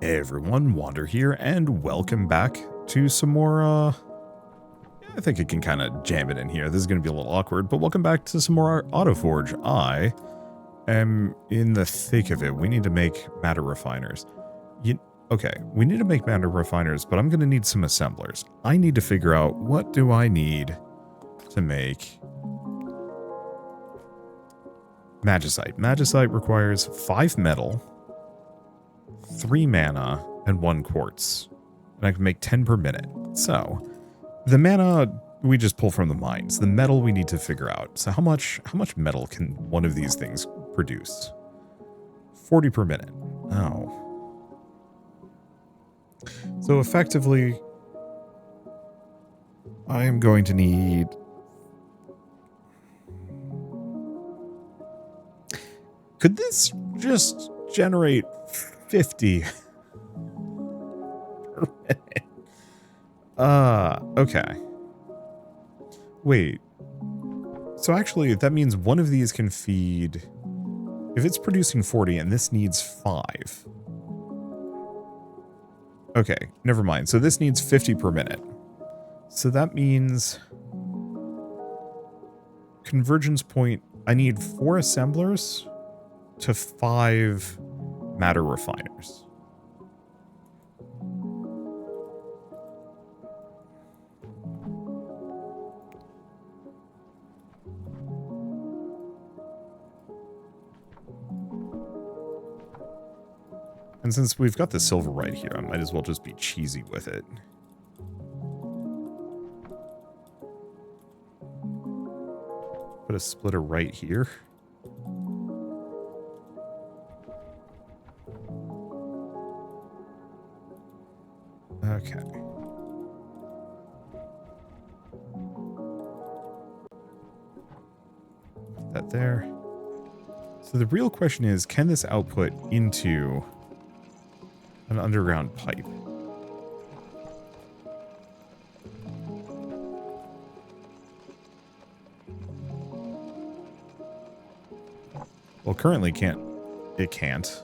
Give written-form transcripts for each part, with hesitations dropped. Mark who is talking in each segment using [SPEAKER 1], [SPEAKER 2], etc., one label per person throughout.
[SPEAKER 1] Hey everyone, Wander here, and welcome back to some more, I think I can kind of jam it in here. This is going to be a little awkward, but welcome back to some more AutoForge. I am in the thick of it. We need to make matter refiners. Okay, we need to make matter refiners, but I'm going to need some assemblers. I need to figure out what do I need to make magicite. Magicite requires 5 metal, 3 mana, and 1 quartz. And I can make 10 per minute. So, the mana we just pull from the mines. The metal we need to figure out. So how much metal can one of these things produce? 40 per minute. Oh. So effectively, I am going to need... Could this just generate 50 per minute? Okay. Wait. So actually, that means one of these can feed... If it's producing 40 and this needs 5... Okay, never mind. So this needs 50 per minute. So that means... Convergence point... I need 4 assemblers to 5 matter refiners. And since we've got the silver right here, I might as well just be cheesy with it. Put a splitter right here. Okay. Put that there. So the real question is, can this output into an underground pipe? Well, currently it can't.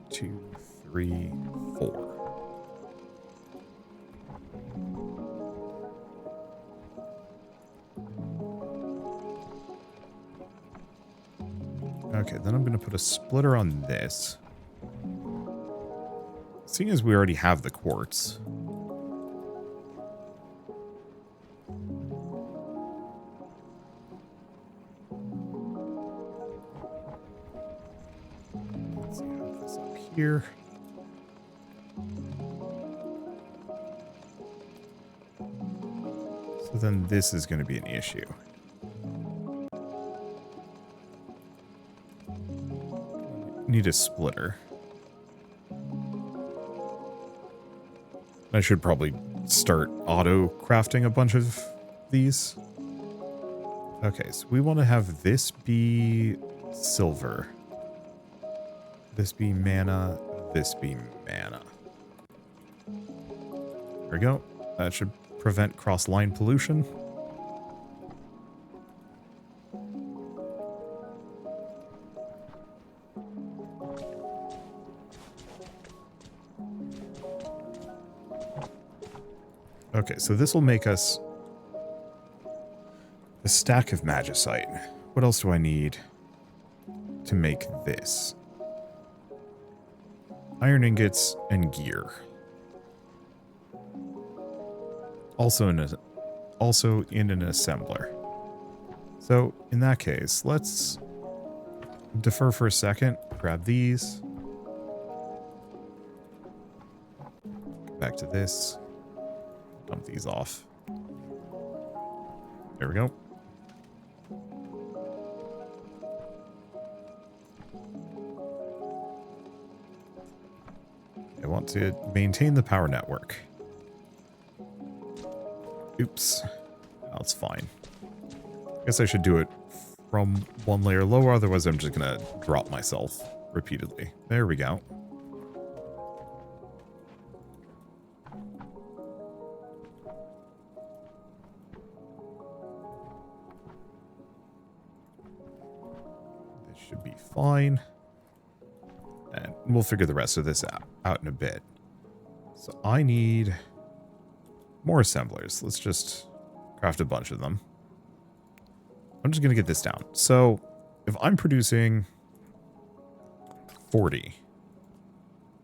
[SPEAKER 1] Two, 3, 4. Okay, then I'm going to put a splitter on this. Seeing as we already have the quartz. Let's see, have this up here. So then this is going to be an issue. Need a splitter. I should probably start auto crafting a bunch of these. Okay, so we want to have this be silver. This be mana. This be mana. There we go. That should prevent cross-line pollution. Okay, so this will make us a stack of magicite. What else do I need to make this? Iron ingots and gear. Also in an assembler. So in that case, let's defer for a second. Grab these. Go back to this. Dump these off. There we go. I want to maintain the power network. Oops. That's fine. I guess I should do it from one layer lower, otherwise I'm just gonna drop myself repeatedly. There we go. Should be fine. And we'll figure the rest of this out in a bit. So I need more assemblers. Let's just craft a bunch of them. I'm just going to get this down. So if I'm producing 40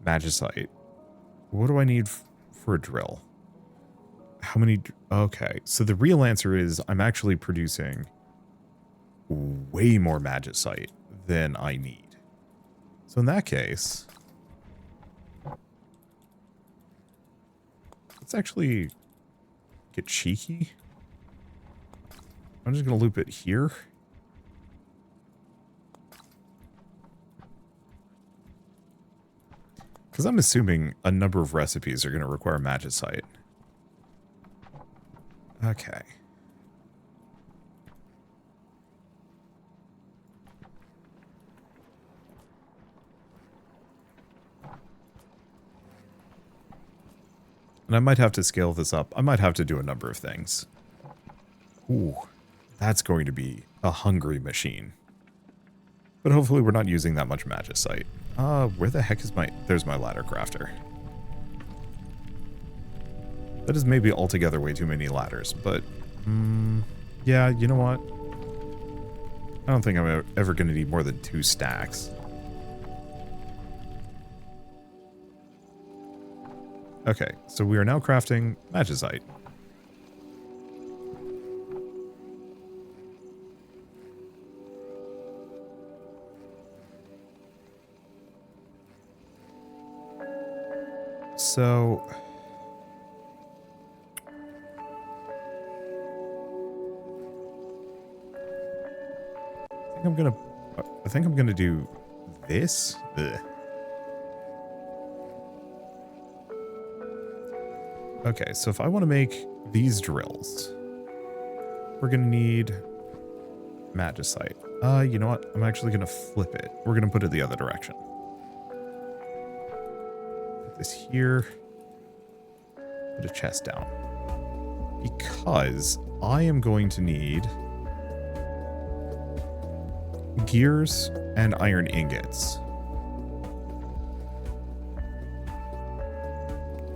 [SPEAKER 1] magicite, what do I need for a drill? How many? Okay, so the real answer is I'm actually producing way more magicite than I need. So in that case, let's actually get cheeky. I'm just going to loop it here. Because I'm assuming a number of recipes are going to require magicite. Okay. And I might have to scale this up. I might have to do a number of things. Ooh, that's going to be a hungry machine. But hopefully we're not using that much magicite. Where the heck is my... There's my ladder crafter. That is maybe altogether way too many ladders, but... yeah, you know what? I don't think I'm ever going to need more than 2 stacks. Okay, so we are now crafting magicite. So... I think I'm gonna do this. Ugh. Okay, so if I want to make these drills, we're gonna need magicite. You know what? I'm actually gonna flip it. We're gonna put it the other direction. Put this here. Put a chest down. Because I am going to need gears and iron ingots.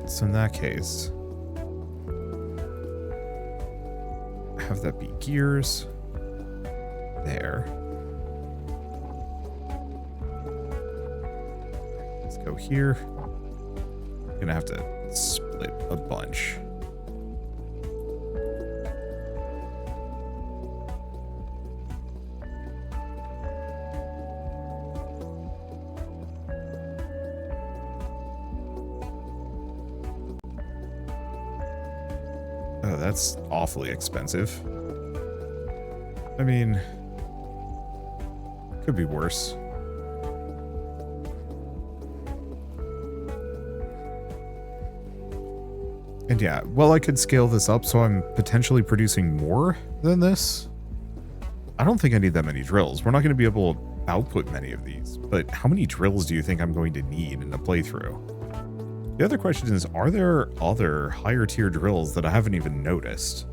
[SPEAKER 1] So in that case, have that be gears. There. Let's go here. I'm gonna have to split a bunch. Oh, that's awfully expensive. I mean, could be worse. And yeah, well, I could scale this up so I'm potentially producing more than this. I don't think I need that many drills. We're not going to be able to output many of these. But how many drills do you think I'm going to need in a playthrough? The other question is, are there other higher tier drills that I haven't even noticed?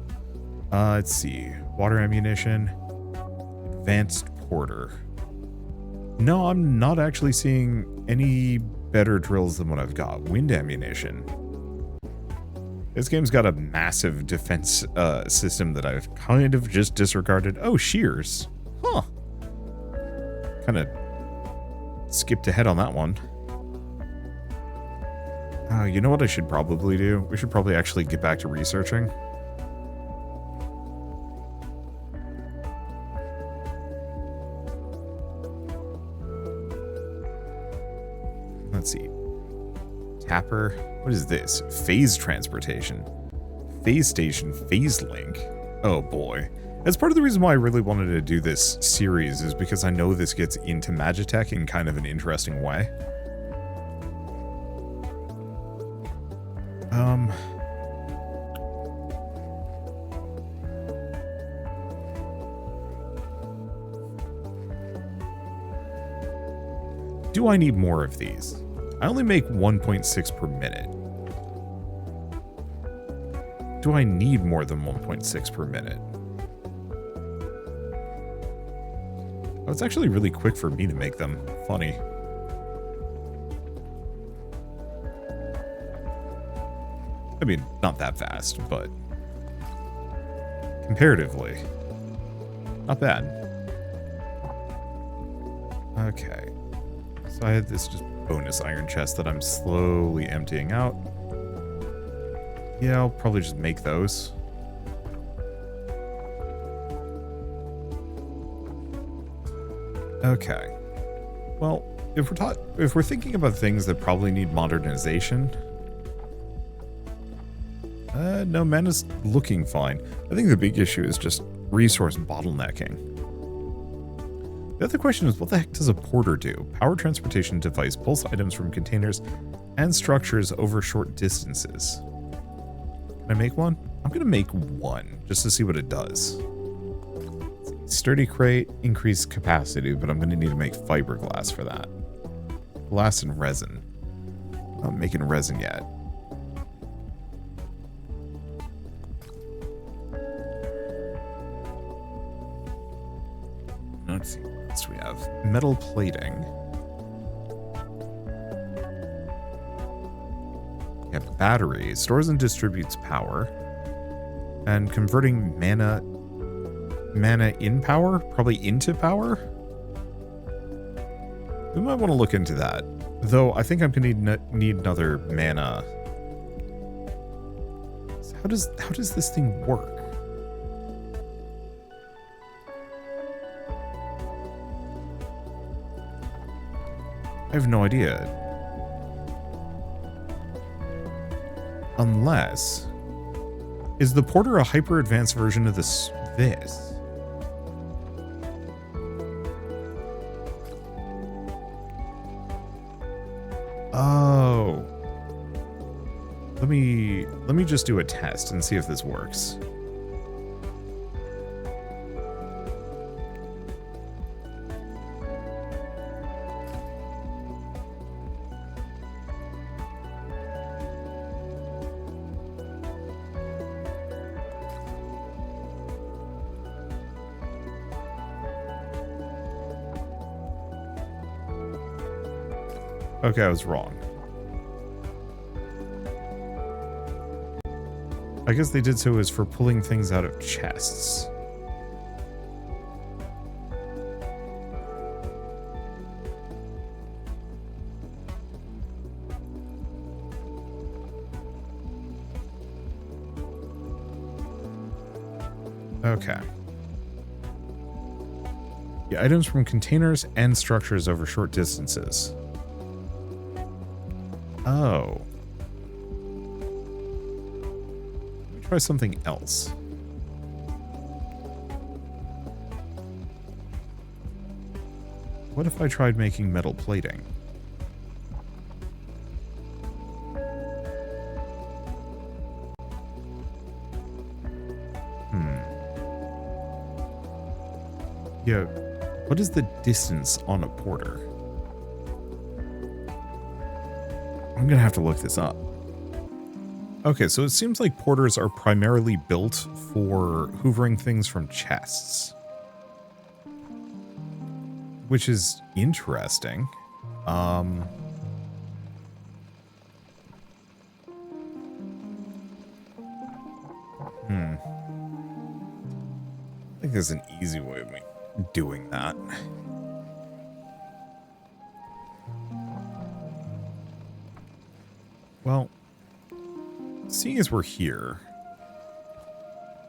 [SPEAKER 1] Let's see. Water ammunition. Advanced porter. No, I'm not actually seeing any better drills than what I've got. Wind ammunition. This game's got a massive defense system that I've kind of just disregarded. Oh, shears. Huh. Kind of skipped ahead on that one. You know what I should probably do? We should probably actually get back to researching. Let's see. Tapper. What is this? Phase transportation. Phase station. Phase link. Oh boy. That's part of the reason why I really wanted to do this series, is because I know this gets into Magitech in kind of an interesting way. Do I need more of these? I only make 1.6 per minute. Do I need more than 1.6 per minute? Oh, it's actually really quick for me to make them. Funny. I mean, not that fast, but comparatively, not bad. Okay. So I had this just bonus iron chest that I'm slowly emptying out. Yeah, I'll probably just make those. Okay. Well, if we're thinking about things that probably need modernization, no, mana's looking fine. I think the big issue is just resource bottlenecking. The other question is, what the heck does a porter do? Power transportation device pulls items from containers and structures over short distances. Can I make one? I'm going to make one just to see what it does. Sturdy crate, increased capacity, but I'm going to need to make fiberglass for that. Glass and resin. I'm not making resin yet. Let's see what else we have. Metal plating. We have battery. Stores and distributes power. And converting mana in power? Probably into power? We might want to look into that. Though I think I'm going to need another mana. So how does this thing work? I have no idea. Unless... Is the porter a hyper-advanced version of this? Oh. Let me just do a test and see if this works. Okay, I was wrong. I guess they did so as for pulling things out of chests. Okay. The items from containers and structures over short distances. Oh. Let me try something else. What if I tried making metal plating? Yeah, what is the distance on a porter? I'm gonna have to look this up. Okay, so it seems like porters are primarily built for hoovering things from chests. Which is interesting. I think there's an easy way of doing that. Well, seeing as we're here,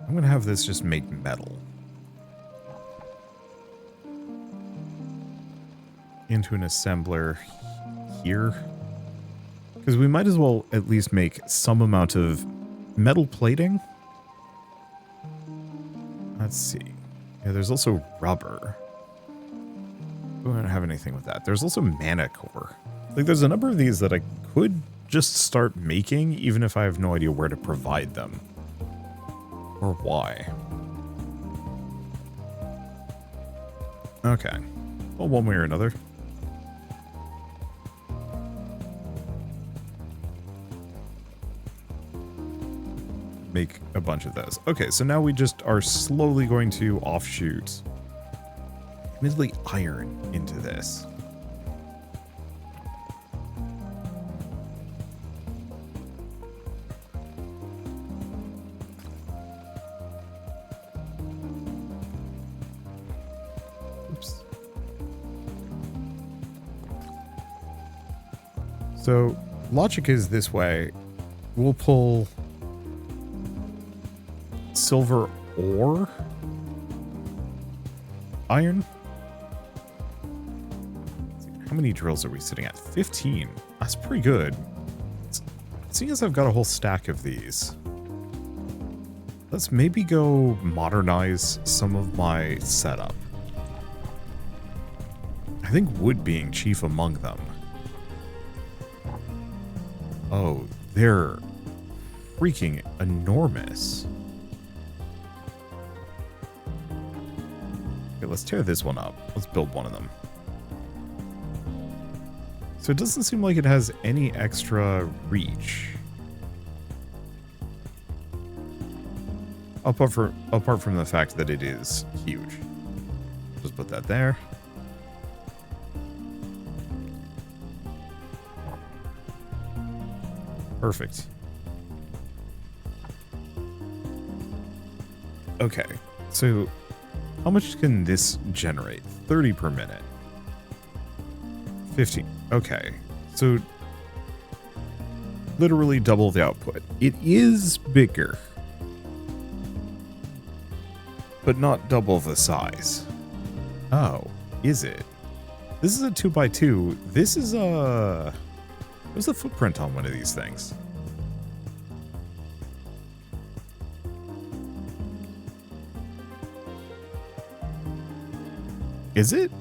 [SPEAKER 1] I'm going to have this just make metal. Into an assembler here. Because we might as well at least make some amount of metal plating. Let's see. Yeah, there's also rubber. We don't have anything with that. There's also mana core. Like, there's a number of these that I could just start making, even if I have no idea where to provide them. Or why. Okay. Well, one way or another. Make a bunch of those. Okay, so now we just are slowly going to offshoot admittedly iron into this. Oops. So logic is this way. We'll pull silver or iron. How many drills are we sitting at? 15. That's pretty good. Seeing as I've got a whole stack of these, let's maybe go modernize some of my setup. I think wood being chief among them. Oh, they're freaking enormous. Okay, let's tear this one up. Let's build one of them. So it doesn't seem like it has any extra reach. Apart from the fact that it is huge. Just put that there. Perfect. Okay, so how much can this generate? 30 per minute. 15. Okay, so literally double the output. It is bigger, but not double the size. Oh, is it? This is a 2x2. This is a... What's the footprint on one of these things? Is it?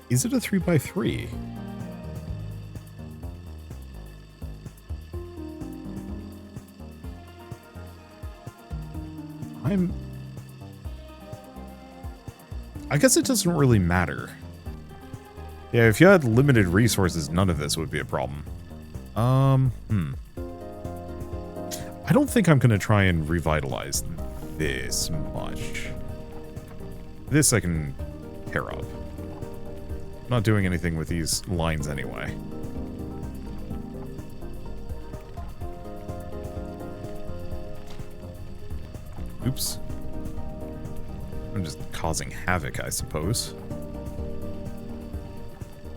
[SPEAKER 1] Is it a 3x3? I guess it doesn't really matter. Yeah, if you had limited resources, none of this would be a problem. I don't think I'm going to try and revitalize this much. This I can tear up. Not doing anything with these lines anyway. Oops. I'm just causing havoc, I suppose.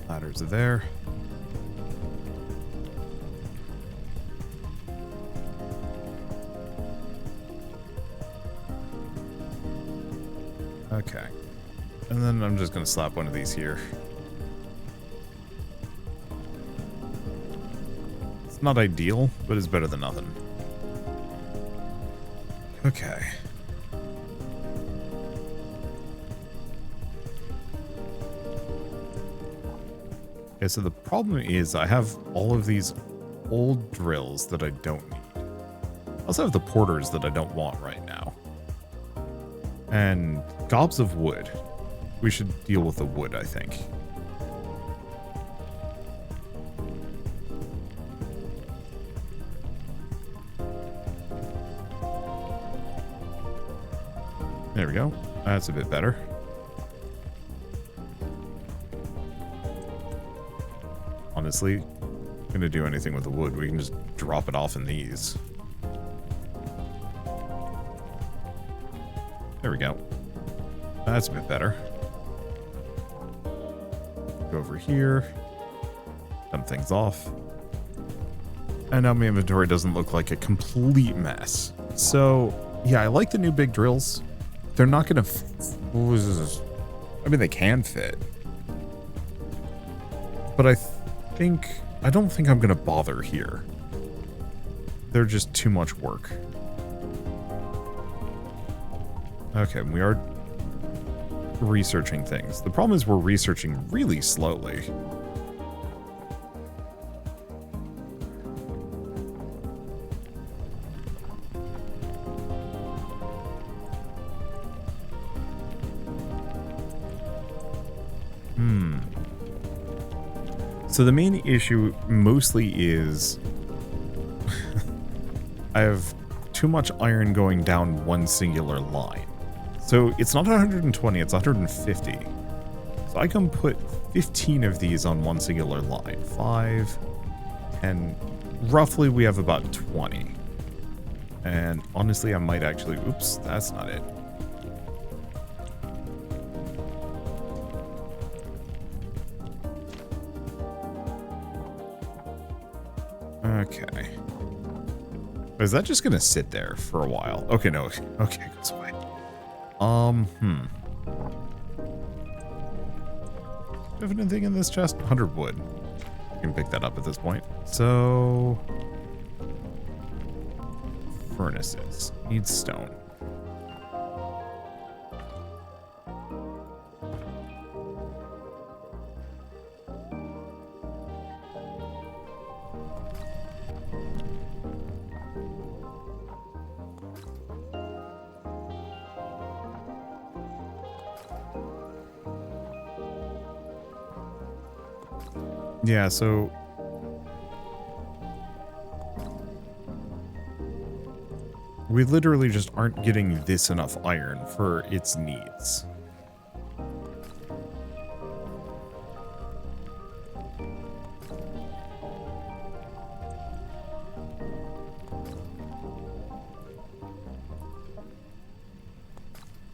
[SPEAKER 1] Ladders are there. Okay. And then I'm just going to slap one of these here. It's not ideal, but it's better than nothing. Okay. Okay, so the problem is I have all of these old drills that I don't need. I also have the porters that I don't want right now. And gobs of wood. We should deal with the wood, I think. There we go. That's a bit better. Honestly, gonna do anything with the wood, we can just drop it off in these. There we go. That's a bit better. Go over here. Dump things off. And now my inventory doesn't look like a complete mess. So, yeah, I like the new big drills. They're not gonna... I mean, they can fit. But I don't think I'm gonna bother here. They're just too much work. Okay, we are researching things. The problem is we're researching really slowly. So the main issue mostly is I have too much iron going down one singular line. So it's not 120, it's 150. So I can put 15 of these on one singular line. 5, 10, roughly we have about 20. And honestly, I might actually, oops, that's not it. Okay. Is that just gonna sit there for a while? Okay, no. Okay, that's fine. Do you have anything in this chest? 100 wood. You can pick that up at this point. So... furnaces. Needs stone. Yeah, so we literally just aren't getting this enough iron for its needs.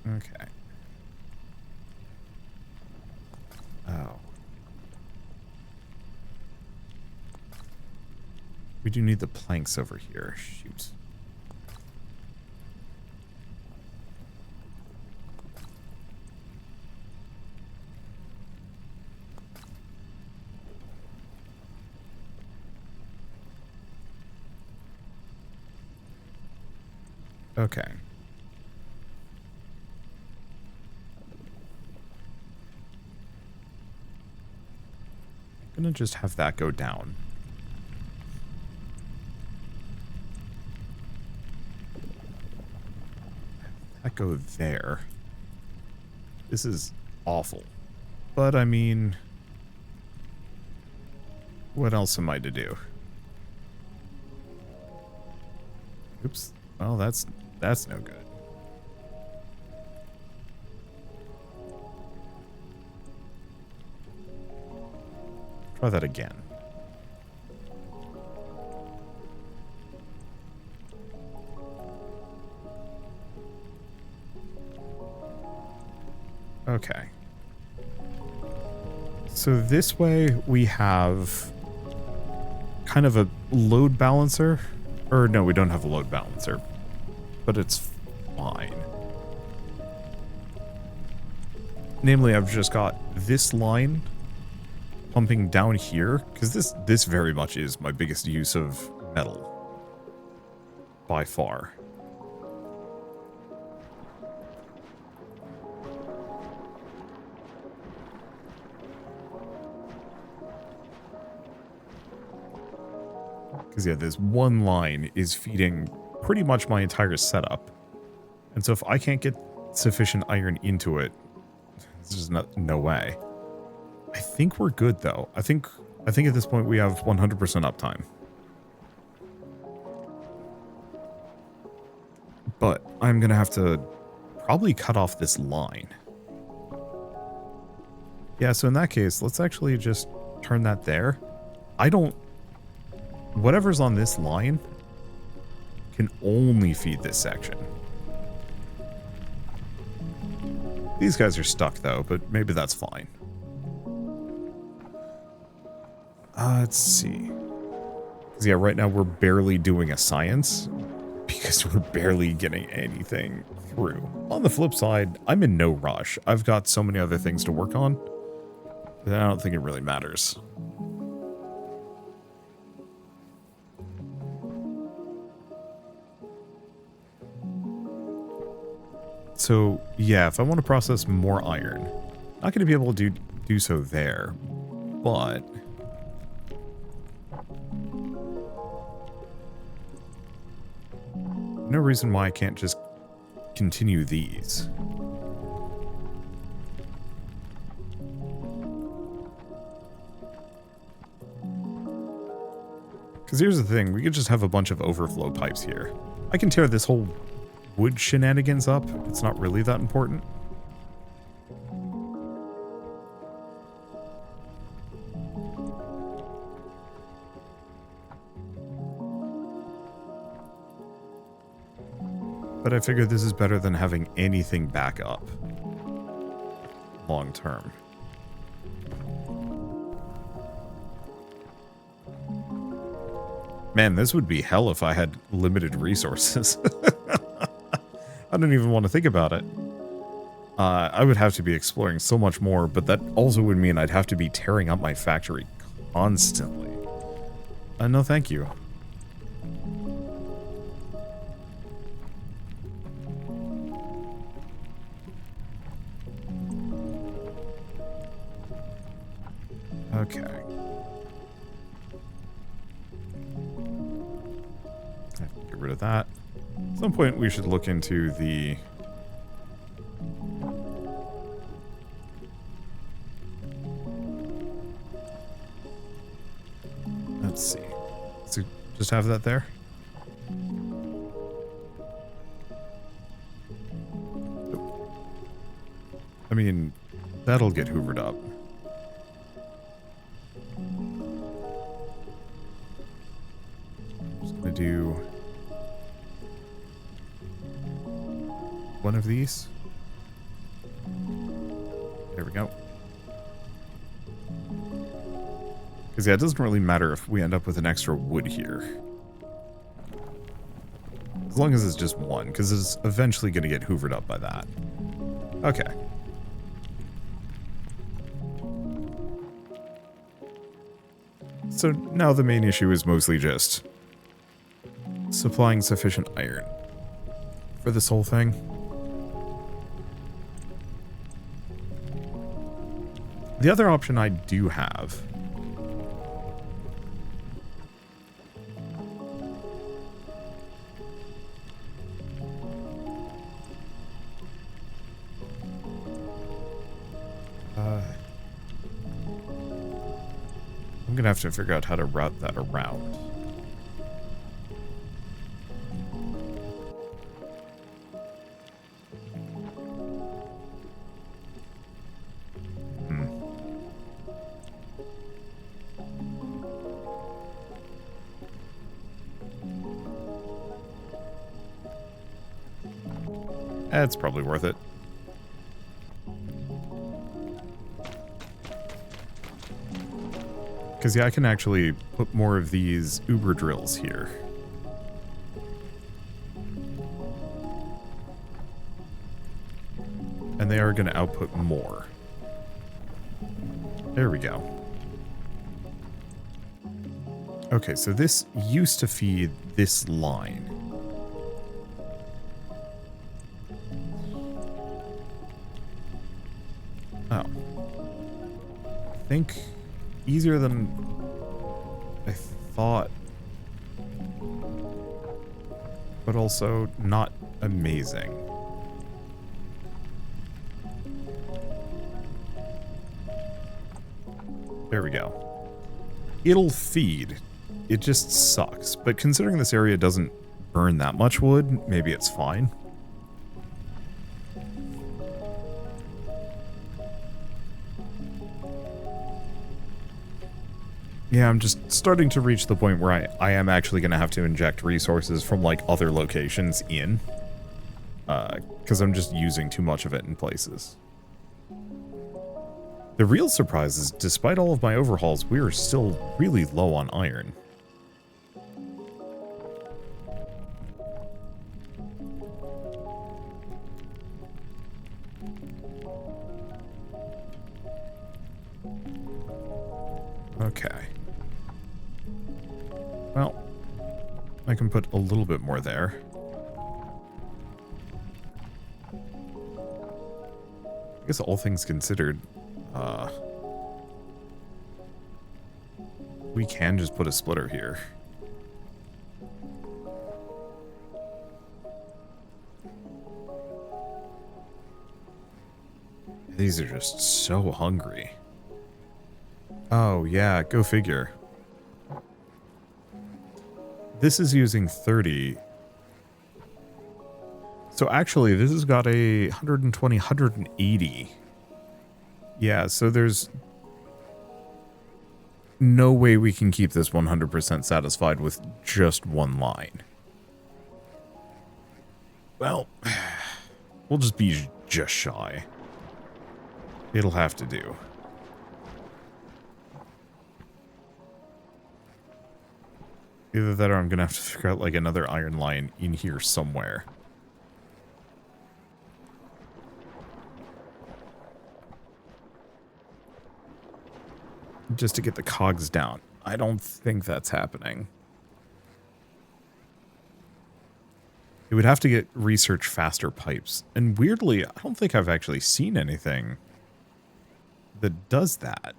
[SPEAKER 1] Okay. Oh. We do need the planks over here. Shoot. Okay. I'm gonna just have that go down. That go there. This is awful. But I mean, what else am I to do? Oops. Well, that's no good. Try that again. Okay. So this way we have kind of a load balancer. Or no, we don't have a load balancer. But it's fine. Namely, I've just got this line pumping down here, because this very much is my biggest use of metal. By far. Because, yeah, this one line is feeding pretty much my entire setup. And so if I can't get sufficient iron into it, there's just no way. I think we're good, though. I think at this point we have 100% uptime. But I'm going to have to probably cut off this line. Yeah, so in that case, let's actually just turn that there. Whatever's on this line can only feed this section. These guys are stuck, though, but maybe that's fine. Let's see. 'Cause, yeah, right now we're barely doing a science because we're barely getting anything through. On the flip side, I'm in no rush. I've got so many other things to work on that I don't think it really matters. So, yeah, if I want to process more iron, not going to be able to do so there, but no reason why I can't just continue these. Because here's the thing, we could just have a bunch of overflow pipes here. I can tear this whole wood shenanigans up. It's not really that important. But I figure this is better than having anything back up long term. Man, this would be hell if I had limited resources. I don't even want to think about it. I would have to be exploring so much more, but that also would mean I'd have to be tearing up my factory constantly. No, thank you. Okay. Get rid of that. At some point we should look into the... Let's see. So just have that there. I mean, that'll get hoovered up. Just gonna do one of these. There we go. Because, yeah, it doesn't really matter if we end up with an extra wood here. As long as it's just one, because it's eventually going to get hoovered up by that. Okay. So now the main issue is mostly just supplying sufficient iron for this whole thing. The other option I do have I'm gonna have to figure out how to route that around. It's probably worth it. Because, yeah, I can actually put more of these Uber drills here. And they are going to output more. There we go. Okay, so this used to feed this line. Oh. I think easier than I thought. But also not amazing. There we go. It'll feed. It just sucks. But considering this area doesn't burn that much wood, maybe it's fine. Yeah, I'm just starting to reach the point where I am actually going to have to inject resources from, like, other locations in. Because I'm just using too much of it in places. The real surprise is, despite all of my overhauls, we are still really low on iron. Okay. Well, I can put a little bit more there. I guess all things considered, we can just put a splitter here. These are just so hungry. Oh, yeah, go figure. This is using 30 So actually, this has got a 120, 180. Yeah, so there's no way we can keep this 100% satisfied with just one line. Well, we'll just be just shy. It'll have to do. Either that or I'm going to have to figure out like another iron line in here somewhere. Just to get the cogs down. I don't think that's happening. It would have to get research faster pipes. And weirdly, I don't think I've actually seen anything that does that.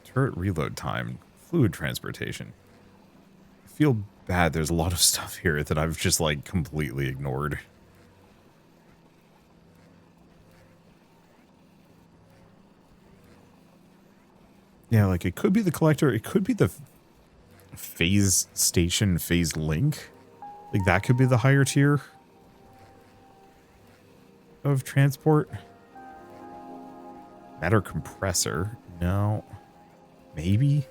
[SPEAKER 1] Turret reload time. Fluid transportation. I feel bad. There's a lot of stuff here that I've just like completely ignored. Yeah, like it could be the collector. It could be the phase station, phase link. Like that could be the higher tier of transport. Matter compressor. No. Maybe?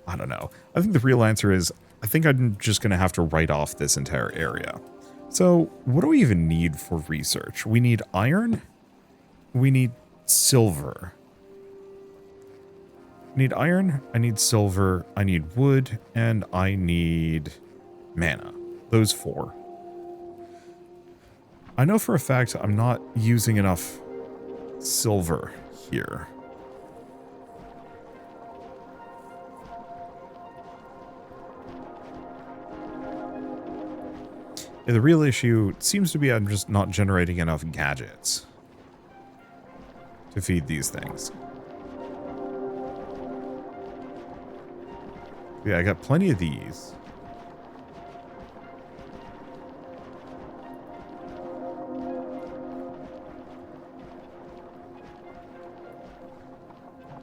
[SPEAKER 1] I don't know. I think the real answer is I think I'm just going to have to write off this entire area. So what do we even need for research? We need iron. We need silver. I need iron. I need silver. I need wood. And I need mana. Those four. I know for a fact I'm not using enough silver here. Yeah, the real issue seems to be I'm just not generating enough gadgets to feed these things. Yeah, I got plenty of these.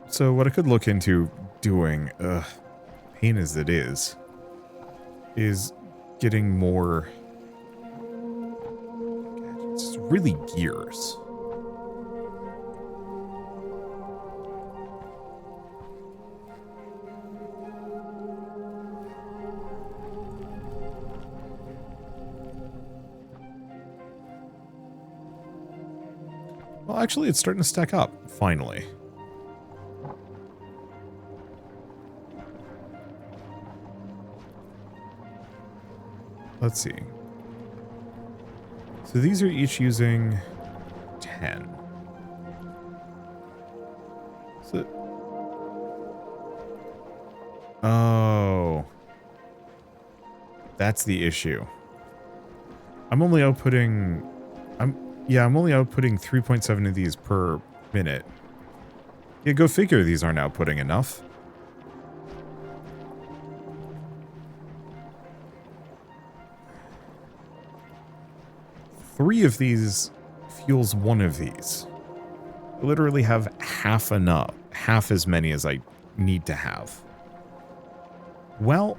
[SPEAKER 1] So what I could look into doing, pain as it is getting more gadgets, really gears. Well, actually, it's starting to stack up, finally. Let's see. So these are each using 10. So, oh. That's the issue. I'm only outputting 3.7 of these per minute. Yeah, go figure these aren't outputting enough. Three of these fuels one of these. I literally have half as many as I need to have. Well,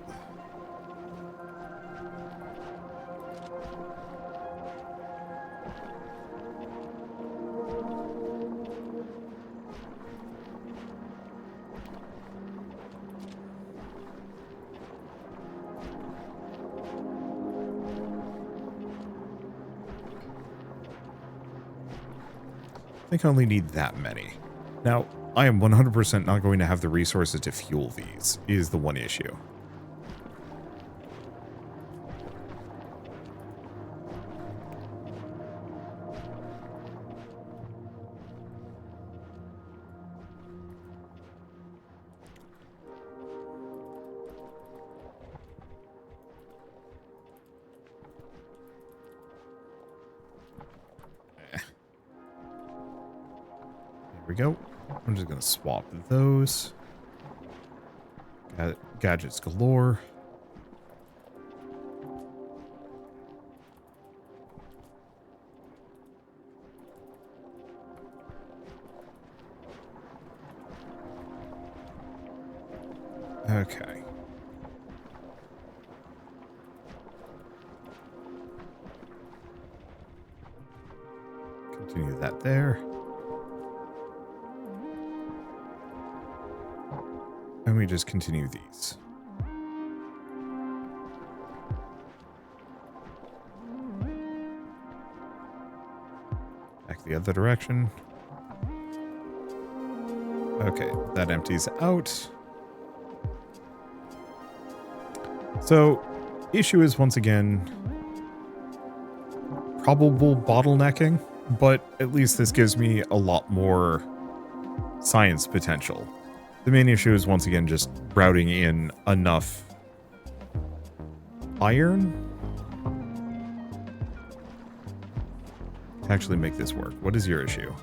[SPEAKER 1] I think I only need that many. Now, I am 100% not going to have the resources to fuel these, is the one issue. There we go. I'm just going to swap those. Gadgets galore. Okay. Continue that there. And we just continue these. Back the other direction. Okay, that empties out. So, issue is once again probable bottlenecking, but at least this gives me a lot more science potential. The main issue is once again just routing in enough iron to actually make this work. What is your issue?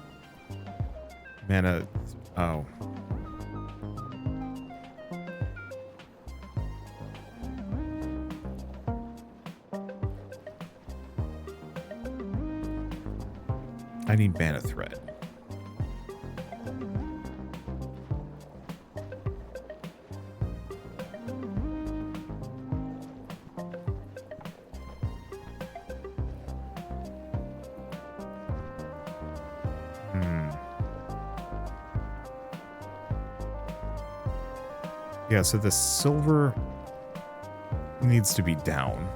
[SPEAKER 1] Mana. Oh. I need mana thread. Yeah, so the silver needs to be down.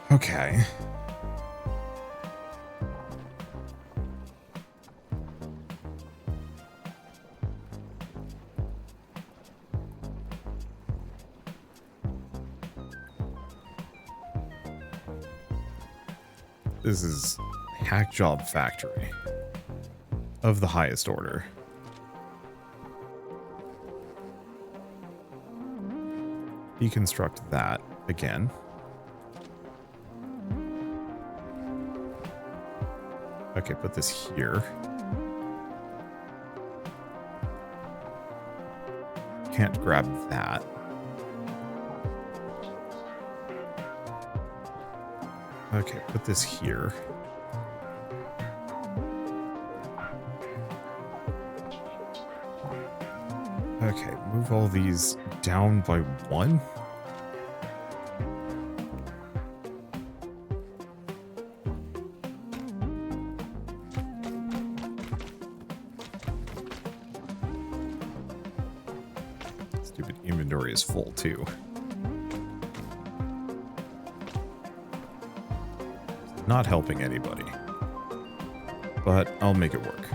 [SPEAKER 1] Okay. This is hack job factory of the highest order. Deconstruct that again. Okay, put this here. Can't grab that. Okay, put this here. Okay, move all these down by one. Stupid inventory is full too. Not helping anybody. But I'll make it work.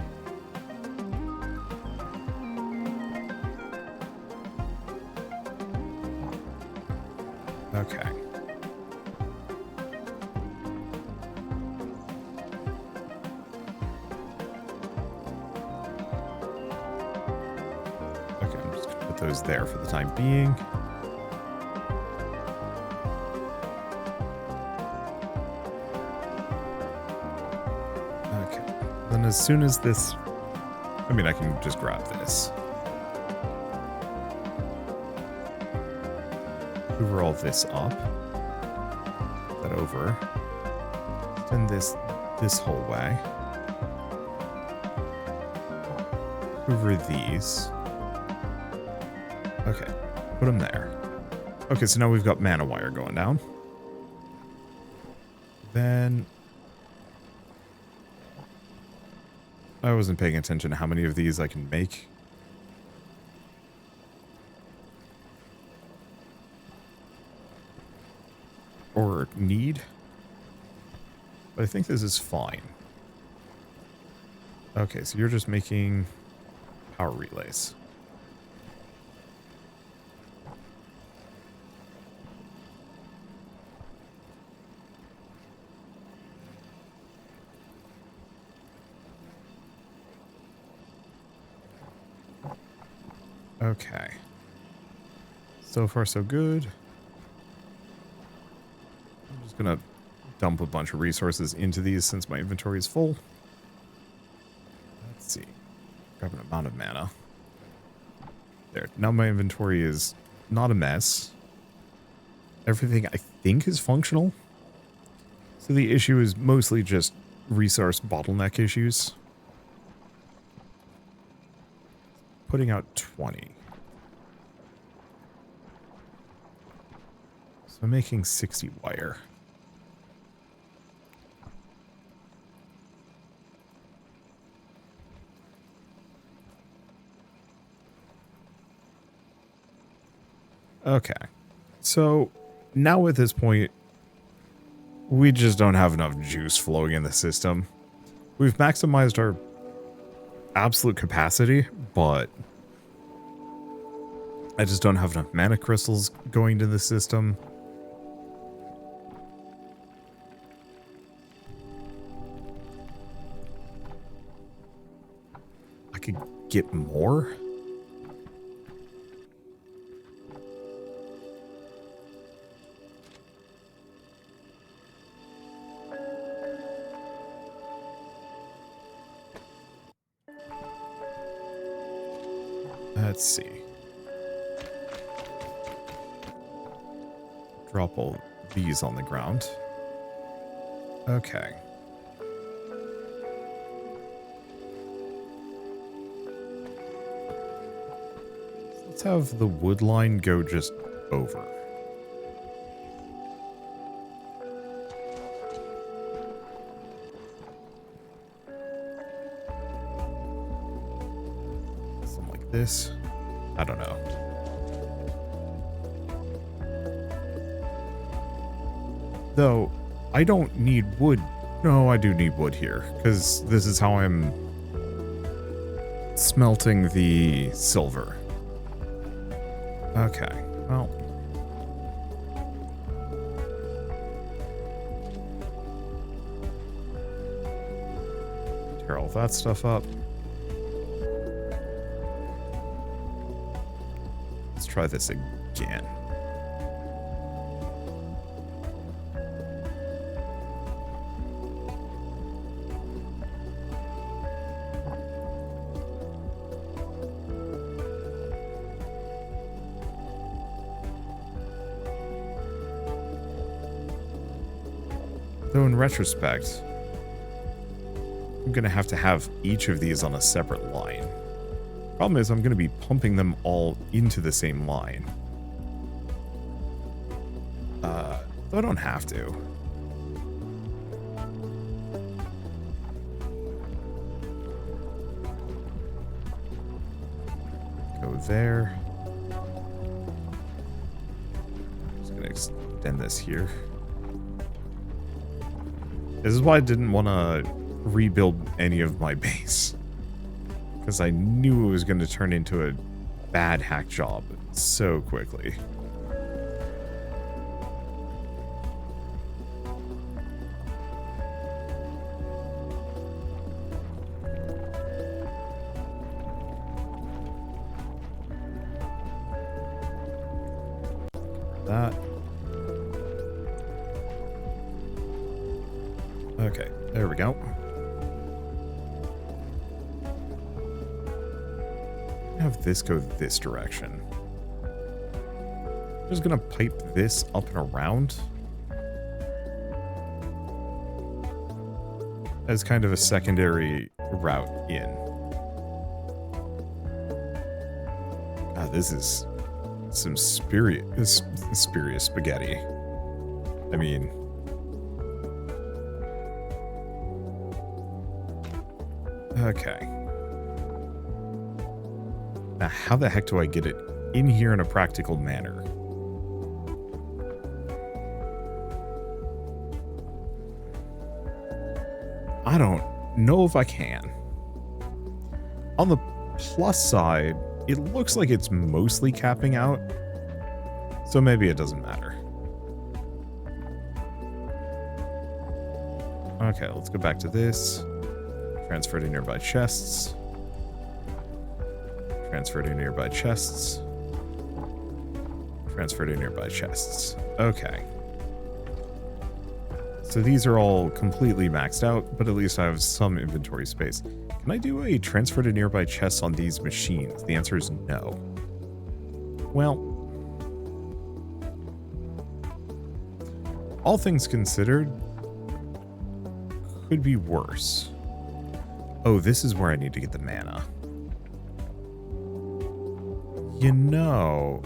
[SPEAKER 1] Okay. Okay, I'm just gonna put those there for the time being. Okay. Then as soon as this... I mean, I can just grab this. Hoover all this up. That over. Send this whole way. Hoover these. Okay, put them there. Okay, so now we've got mana wire going down. Then... I wasn't paying attention to how many of these I can make. Or need. But I think this is fine. Okay, so you're just making power relays. Okay. So far, so good. I'm just gonna dump a bunch of resources into these since my inventory is full. Let's see. Grab an amount of mana. There. Now my inventory is not a mess. Everything I think is functional. So the issue is mostly just resource bottleneck issues. putting out 20. So I'm making 60 wire. Okay. So now at this point, we just don't have enough juice flowing in the system. We've maximized our absolute capacity, but I just don't have enough mana crystals going to the system. I could get more. Let's see. Drop all these on the ground. Okay. Let's have the wood line go just over. Something like this. I don't know. Though, I don't need wood. No, I do need wood here, because this is how I'm smelting the silver. Okay, well. Tear all that stuff up. Let's try this again. Though in retrospect, I'm going to have each of these on a separate line. Problem is, I'm going to be pumping them all into the same line. Though I don't have to. Go there. Just going to extend this here. This is why I didn't want to rebuild any of my base. Because I knew it was going to turn into a bad hack job so quickly. That. Okay, there we go. Have this go this direction. I'm just gonna pipe this up and around as kind of a secondary route in. God, this is some spurious spaghetti. I mean, okay. Now, how the heck do I get it in here in a practical manner? I don't know if I can. On the plus side, it looks like it's mostly capping out, so maybe it doesn't matter. Okay, let's go back to this. Transfer to nearby chests. Transfer to nearby chests. Transfer to nearby chests. Okay. So these are all completely maxed out, but at least I have some inventory space. Can I do a transfer to nearby chests on these machines? The answer is no. Well, all things considered, could be worse. Oh, this is where I need to get the mana. You know,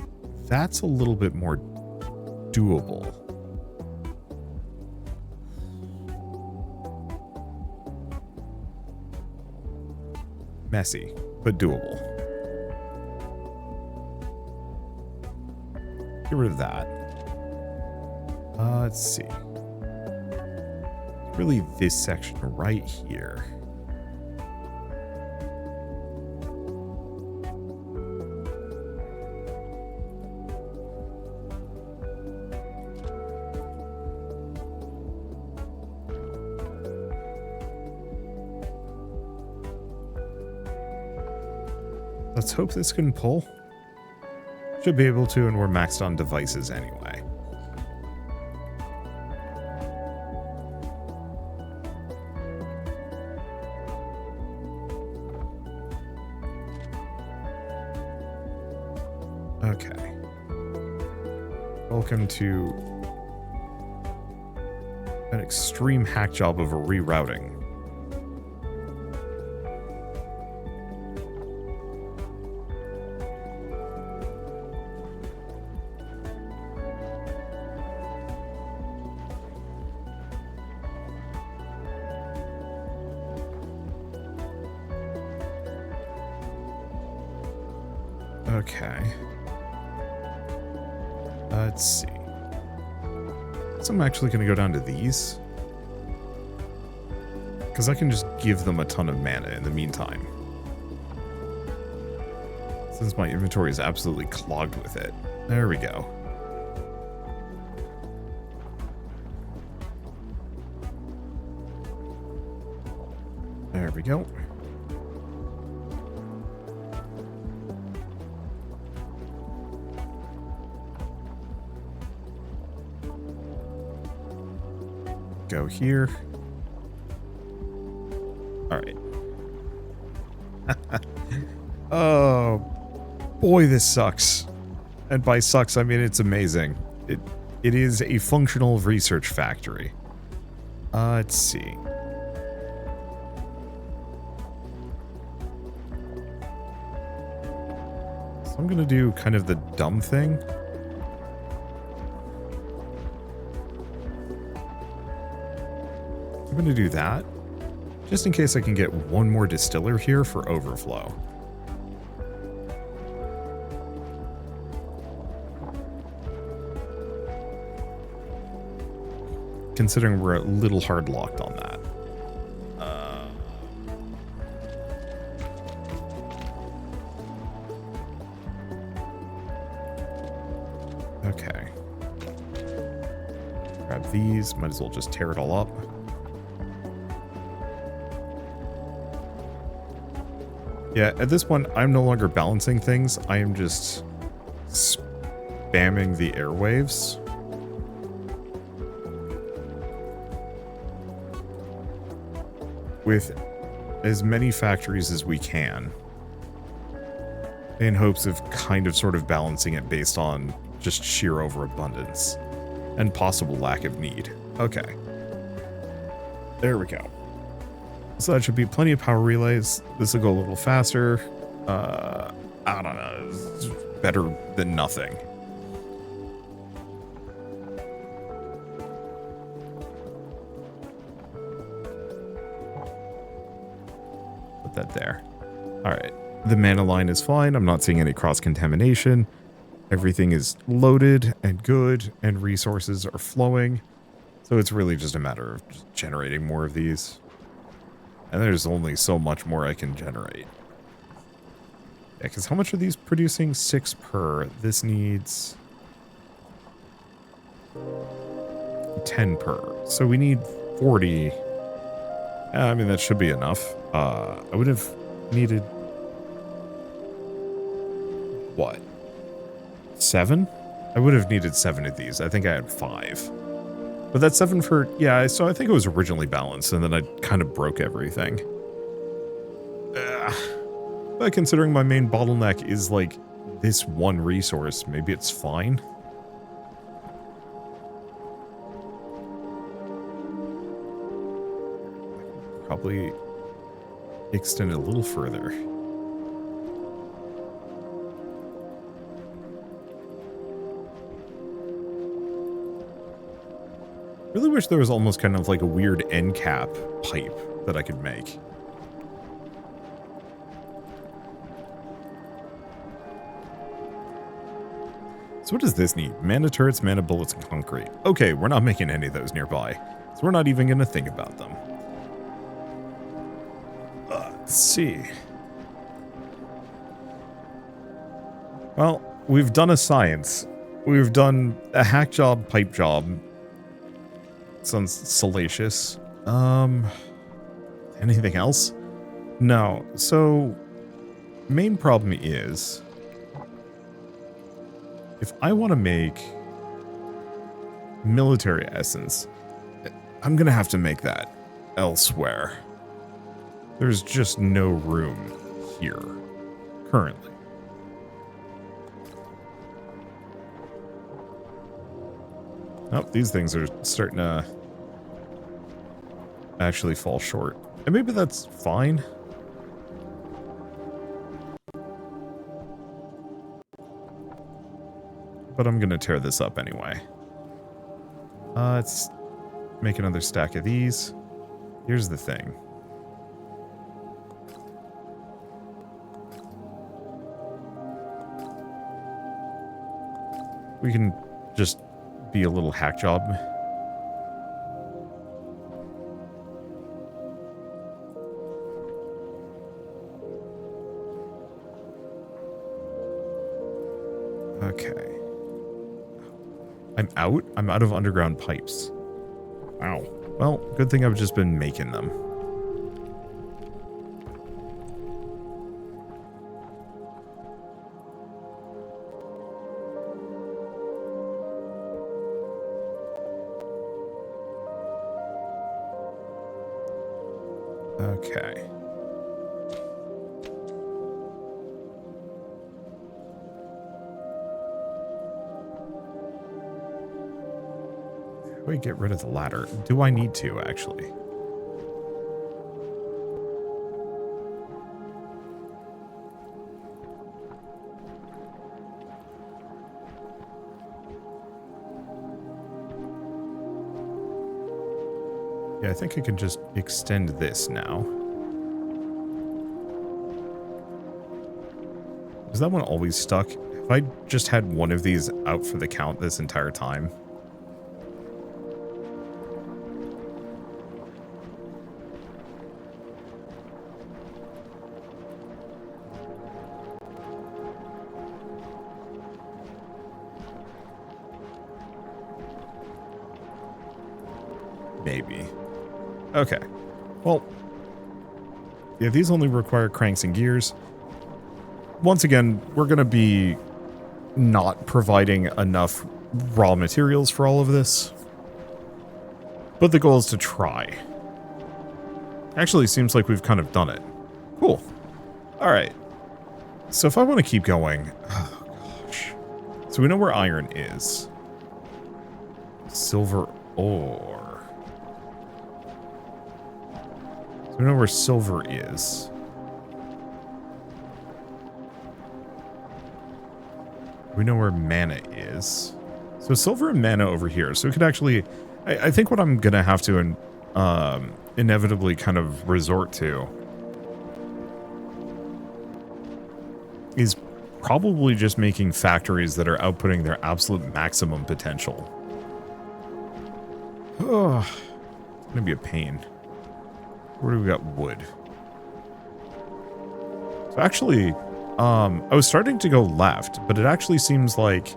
[SPEAKER 1] that's a little bit more doable. Messy, but doable. Get rid of that. Let's see. Really this section right here. Let's hope this can pull. Should be able to, and we're maxed on devices anyway. Okay. Welcome to an extreme hack job of a rerouting. Okay. Let's see. So I'm actually going to go down to these. Because I can just give them a ton of mana in the meantime. Since my inventory is absolutely clogged with it. There we go. There we go. Go here. All right. Oh, boy, this sucks. And by sucks, I mean it's amazing. It is a functional research factory. Let's see. So I'm gonna do kind of the dumb thing. I'm going to do that, just in case I can get one more distiller here for overflow. Considering we're a little hard locked on that. Okay. Grab these, might as well just tear it all up. Yeah, at this point, I'm no longer balancing things. I am just spamming the airwaves. With as many factories as we can. In hopes of kind of sort of balancing it based on just sheer overabundance. And possible lack of need. Okay. There we go. So that should be plenty of power relays. This will go a little faster. I don't know. It's better than nothing. Put that there. All right. The mana line is fine. I'm not seeing any cross-contamination. Everything is loaded and good, and resources are flowing. So it's really just a matter of just generating more of these. And there's only so much more I can generate. Yeah, because how much are these producing? 6 per. This needs 10 per. So we need 40. I mean, that should be enough. I would have needed... what? 7? I would have needed 7 of these. I think I had 5. But that's 7 for... yeah, so I think it was originally balanced, and then I kind of broke everything. But considering my main bottleneck is, like, this one resource, maybe it's fine. Probably extend it a little further. Really wish there was almost kind of like a weird end cap pipe that I could make. So what does this need? Mana turrets, mana bullets, and concrete. Okay, we're not making any of those nearby. So we're not even going to think about them. Let's see. Well, we've done a science. We've done a hack job, pipe job. Sounds salacious. Anything else? No. So, main problem is, if I want to make military essence, I'm going to have to make that elsewhere. There's just no room here, currently. Oh, these things are starting to actually fall short. And maybe that's fine. But I'm going to tear this up anyway. Let's make another stack of these. Here's the thing. We can just be a little hack job. Okay. I'm out of underground pipes. Wow. Well, good thing I've just been making them. Okay. How do I get rid of the ladder? Do I need to, actually? Yeah, I think I can just extend this now. Was that one always stuck? Have I just had one of these out for the count this entire time? Maybe. Okay. Well, yeah, these only require cranks and gears. Once again, we're going to be not providing enough raw materials for all of this. But the goal is to try. Actually, seems like we've kind of done it. Cool. All right. So if I want to keep going... Oh, gosh. So we know where iron is. Silver ore. So we know where silver is. We know where mana is. So silver and mana over here. So we could actually... I think what I'm going to have to inevitably kind of resort to is probably just making factories that are outputting their absolute maximum potential. Oh, it's going to be a pain. Where do we got wood? So actually... I was starting to go left, but it actually seems like...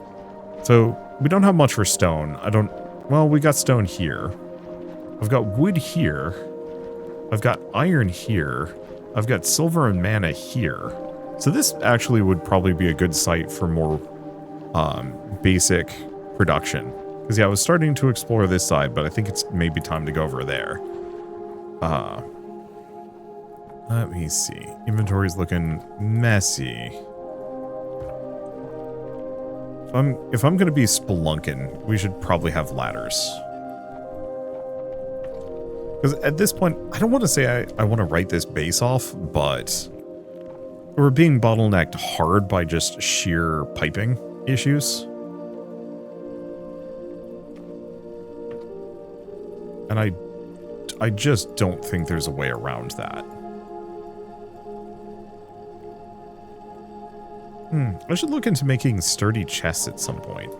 [SPEAKER 1] So, we don't have much for stone. Well, we got stone here. I've got wood here. I've got iron here. I've got silver and mana here. So this actually would probably be a good site for more basic production. Because yeah, I was starting to explore this side, but I think it's maybe time to go over there. Let me see. Inventory's looking messy. If I'm going to be spelunking, we should probably have ladders. Because at this point, I don't want to say I want to write this base off, but we're being bottlenecked hard by just sheer piping issues. And I just don't think there's a way around that. I should look into making sturdy chests at some point.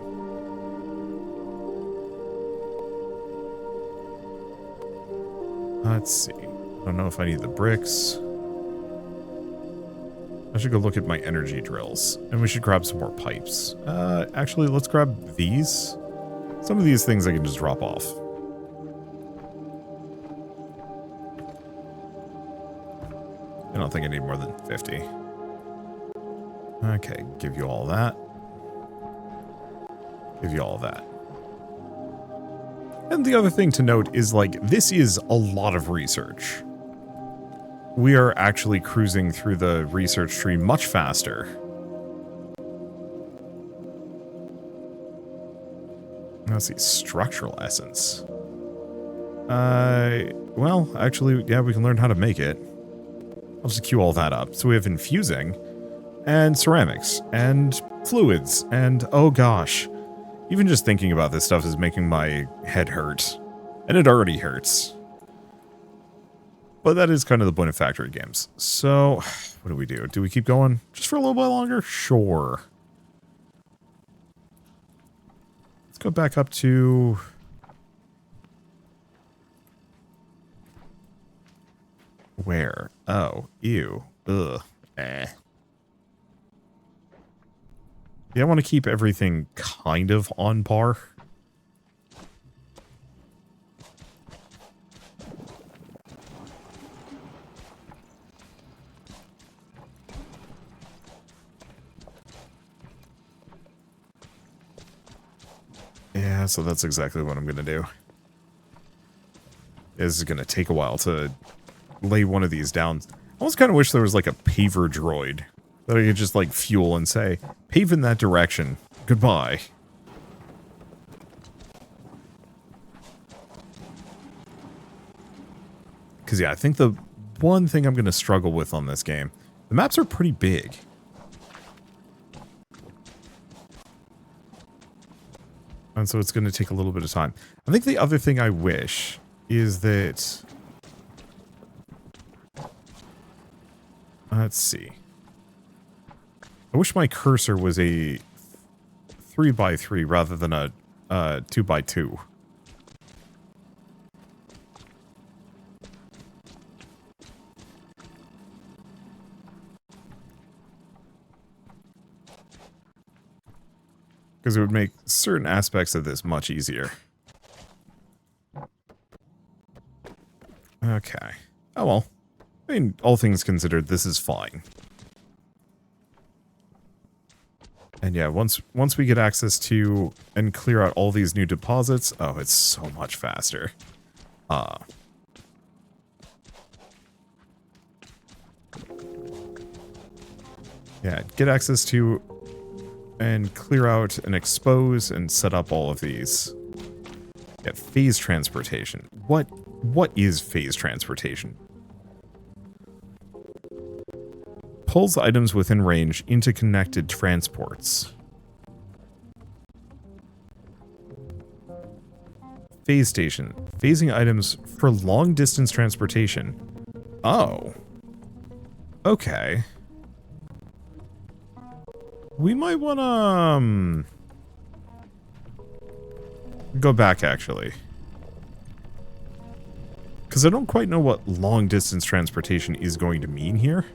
[SPEAKER 1] Let's see. I don't know if I need the bricks. I should go look at my energy drills. And we should grab some more pipes. Actually, let's grab these. Some of these things I can just drop off. I don't think I need more than 50. Okay, give you all that. Give you all that. And the other thing to note is, like, this is a lot of research. We are actually cruising through the research tree much faster. Let's see, structural essence. Well, actually, yeah, we can learn how to make it. I'll just queue all that up. So we have infusing, and ceramics, and fluids, and oh gosh. Even just thinking about this stuff is making my head hurt. And it already hurts. But that is kind of the point of factory games. So, what do we do? Do we keep going just for a little bit longer? Sure. Let's go back up to... Where? Oh, ew. Ugh. Eh. Yeah, I want to keep everything kind of on par. Yeah, so that's exactly what I'm going to do. This is going to take a while to lay one of these down. I almost kind of wish there was like a paver droid that I could just like fuel and say, pave in that direction. Goodbye. Because yeah, I think the one thing I'm going to struggle with on this game, the maps are pretty big. And so it's going to take a little bit of time. I think the other thing I wish is that... Let's see. I wish my cursor was a 3x3 rather than a 2x2. Because it would make certain aspects of this much easier. Okay. Oh well. I mean, all things considered, this is fine. And yeah, once we get access to and clear out all these new deposits, oh, it's so much faster. Yeah, get access to and clear out and expose and set up all of these. Yeah, phase transportation. What is phase transportation? Pulls items within range into connected transports. Phase station. Phasing items for long distance transportation. Oh. Okay. We might want to go back, actually. Because I don't quite know what long distance transportation is going to mean here.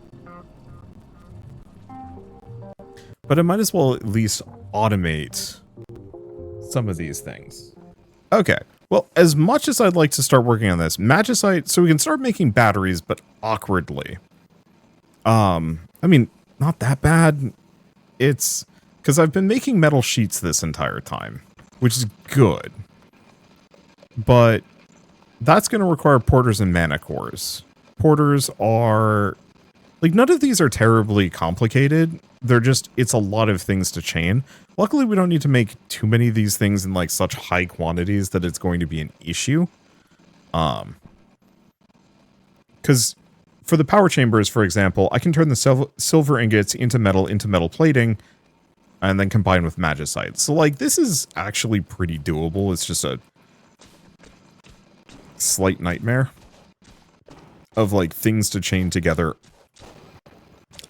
[SPEAKER 1] But I might as well at least automate some of these things. Okay. Well, as much as I'd like to start working on this, magicite, so we can start making batteries, but awkwardly. I mean, not that bad. It's because I've been making metal sheets this entire time, which is good. But that's going to require porters and mana cores. Porters are... like, none of these are terribly complicated. They're just... it's a lot of things to chain. Luckily, we don't need to make too many of these things in, like, such high quantities that it's going to be an issue. Because... for the power chambers, for example, I can turn the silver ingots into metal plating, and then combine with magicite. So, like, this is actually pretty doable. It's just a slight nightmare of, like, things to chain together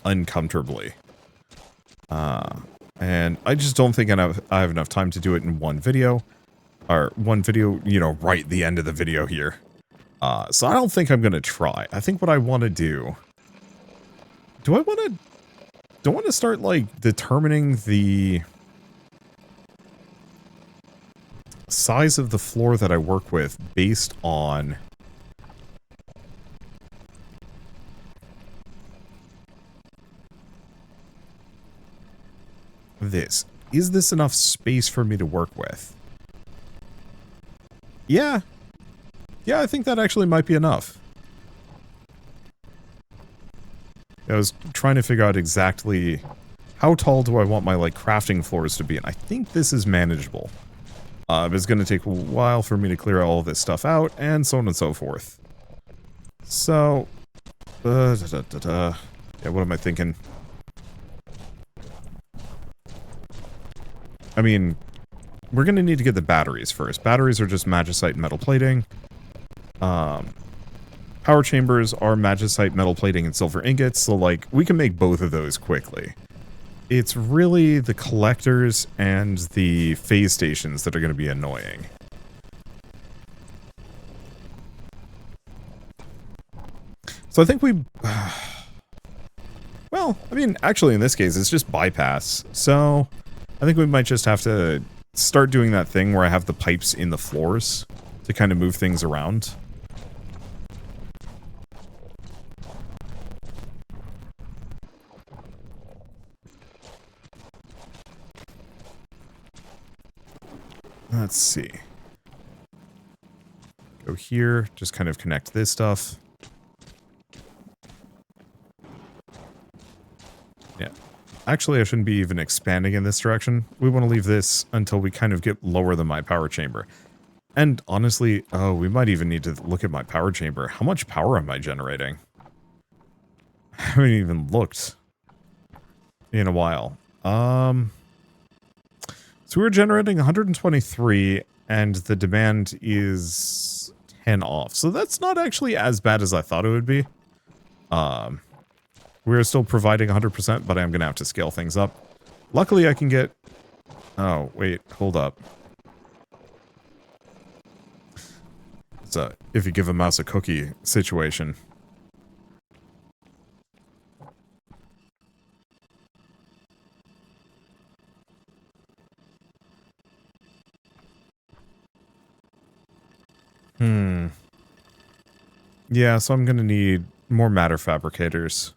[SPEAKER 1] uncomfortably. And I just don't think I have enough time to do it in one video. Or one video, you know, right at the end of the video here. So I don't think I'm going to try. I think what I want to do... Do I want to start, like, determining the size of the floor that I work with based on this? Is this enough space for me to work with? Yeah. Yeah, I think that actually might be enough. I was trying to figure out exactly how tall do I want my, like, crafting floors to be, and I think this is manageable. But it's going to take a while for me to clear all of this stuff out, and so on and so forth. So, yeah, what am I thinking? I mean, we're going to need to get the batteries first. Batteries are just magnesite and metal plating. Power chambers are magnesite, metal plating, and silver ingots, so, like, we can make both of those quickly. It's really the collectors and the phase stations that are going to be annoying. So I think we... well, I mean, actually in this case, it's just bypass. So I think we might just have to start doing that thing where I have the pipes in the floors to kind of move things around. Let's see. Go here, just kind of connect this stuff. Yeah. Actually, I shouldn't be even expanding in this direction. We want to leave this until we kind of get lower than my power chamber. And honestly, oh, we might even need to look at my power chamber. How much power am I generating? I haven't even looked in a while. So we're generating 123, and the demand is 10 off. So that's not actually as bad as I thought it would be. We're still providing 100%, but I'm going to have to scale things up. Luckily, I can get... Oh, wait, hold up. It's a if you give a mouse a cookie situation. Yeah, so I'm gonna need more matter fabricators.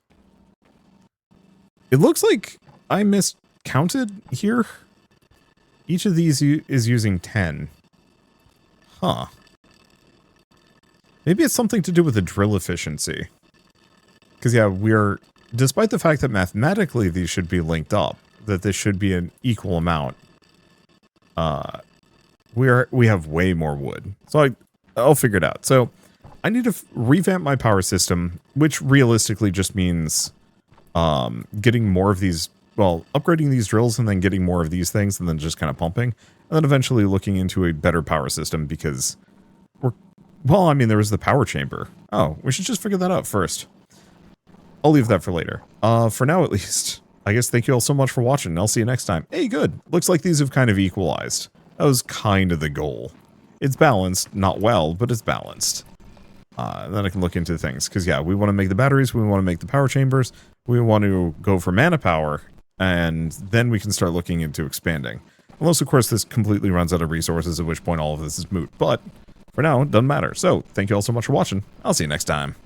[SPEAKER 1] It looks like I miscounted here. Each of these is using 10. Huh. Maybe it's something to do with the drill efficiency. Because, yeah, we're... Despite the fact that mathematically these should be linked up, that this should be an equal amount, we have way more wood. So I'll figure it out. So I need to revamp my power system, which realistically just means getting more of these, well, upgrading these drills and then getting more of these things and then just kind of pumping. And then eventually looking into a better power system because well, I mean, there was the power chamber. Oh, we should just figure that out first. I'll leave that for later. For now, at least. I guess thank you all so much for watching, and I'll see you next time. Hey, good. Looks like these have kind of equalized. That was kind of the goal. It's balanced. Not well, but it's balanced. Then I can look into things. Because, yeah, we want to make the batteries. We want to make the power chambers. We want to go for mana power. And then we can start looking into expanding. Unless, of course, this completely runs out of resources, at which point all of this is moot. But... for now, it doesn't matter. So, thank you all so much for watching. I'll see you next time.